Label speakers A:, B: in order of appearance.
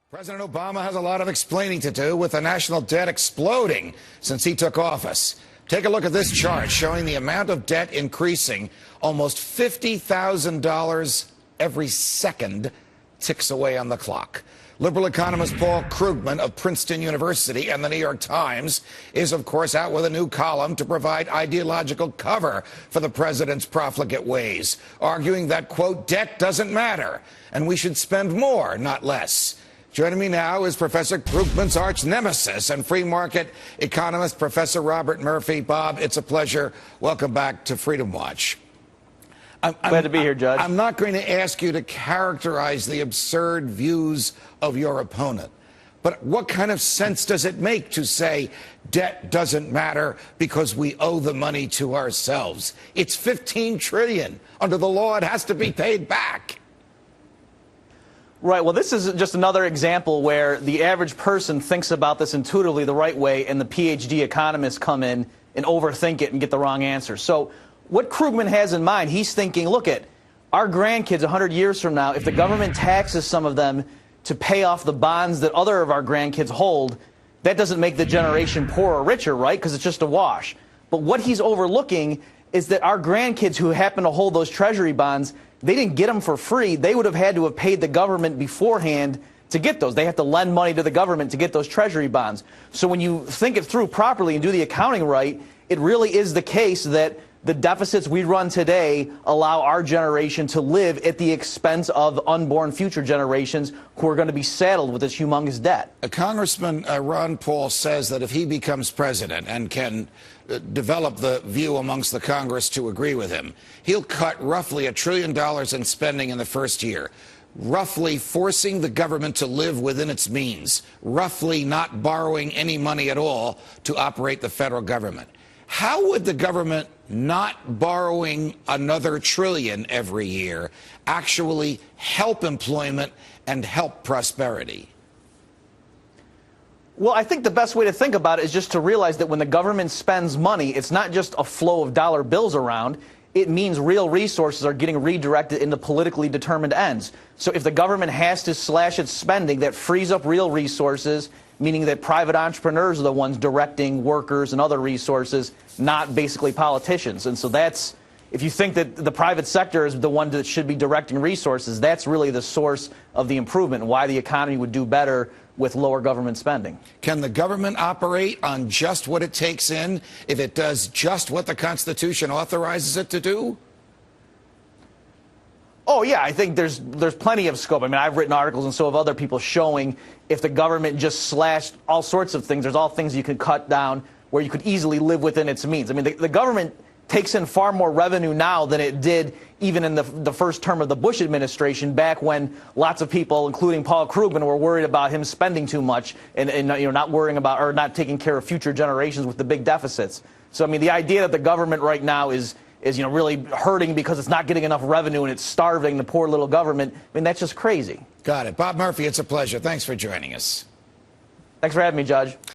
A: President Obama has a lot of explaining to do with the national debt exploding since he took office. Take a look at this chart showing the amount of debt increasing. Almost $50,000 every second ticks away on the clock. Liberal economist Paul Krugman of Princeton University and the New York Times is, of course, out with a new column to provide ideological cover for the president's profligate ways, arguing that, quote, debt doesn't matter and we should spend more, not less. Joining me now is Professor Krugman's arch nemesis and free market economist, Professor Robert Murphy. Bob, it's a pleasure. Welcome back to Freedom Watch.
B: Glad to be here, Judge.
A: I'm not going to ask you to characterize the absurd views of your opponent, but what kind of sense does it make to say debt doesn't matter because we owe the money to ourselves? It's $15 trillion. Under the law, it has to be paid back.
B: Right. Well, this is just another example where the average person thinks about this intuitively the right way, and the PhD economists come in and overthink it and get the wrong answer. So what Krugman has in mind, he's thinking, look at our grandkids 100 years from now, if the government taxes some of them to pay off the bonds that other of our grandkids hold, that doesn't make the generation poorer or richer, right? Because it's just a wash. But what he's overlooking is that our grandkids who happen to hold those treasury bonds, they didn't get them for free. They would have had to have paid the government beforehand to get those. They have to lend money to the government to get those treasury bonds. So when you think it through properly and do the accounting right, it really is the case that the deficits we run today allow our generation to live at the expense of unborn future generations who are going to be saddled with this humongous debt.
A: Congressman Ron Paul says that if he becomes president and can develop the view amongst the Congress to agree with him, he'll cut roughly $1 trillion in spending in the first year, roughly forcing the government to live within its means, roughly not borrowing any money at all to operate the federal government. How would the government not borrowing another $1 trillion every year actually help employment and help prosperity?
B: Well, I think the best way to think about it is just to realize that when the government spends money, it's not just a flow of dollar bills around. It means real resources are getting redirected into politically determined ends. So if the government has to slash its spending, that frees up real resources, meaning that private entrepreneurs are the ones directing workers and other resources, not basically politicians. And so that's, if you think that the private sector is the one that should be directing resources, that's really the source of the improvement and why the economy would do better with lower government spending.
A: Can the government operate on just what it takes in if it does just what the Constitution authorizes it to do?
B: Oh, yeah, I think there's plenty of scope. I mean, I've written articles and so have other people showing if the government just slashed all sorts of things, there's all things you can cut down where you could easily live within its means. I mean, the government takes in far more revenue now than it did even in the first term of the Bush administration, back when lots of people, including Paul Krugman, were worried about him spending too much and not worrying about or not taking care of future generations with the big deficits. So, I mean, the idea that the government right now is really hurting because it's not getting enough revenue and it's starving the poor little government, I mean, that's just crazy.
A: Got it. Bob Murphy, it's a pleasure. Thanks for joining us.
B: Thanks for having me, Judge.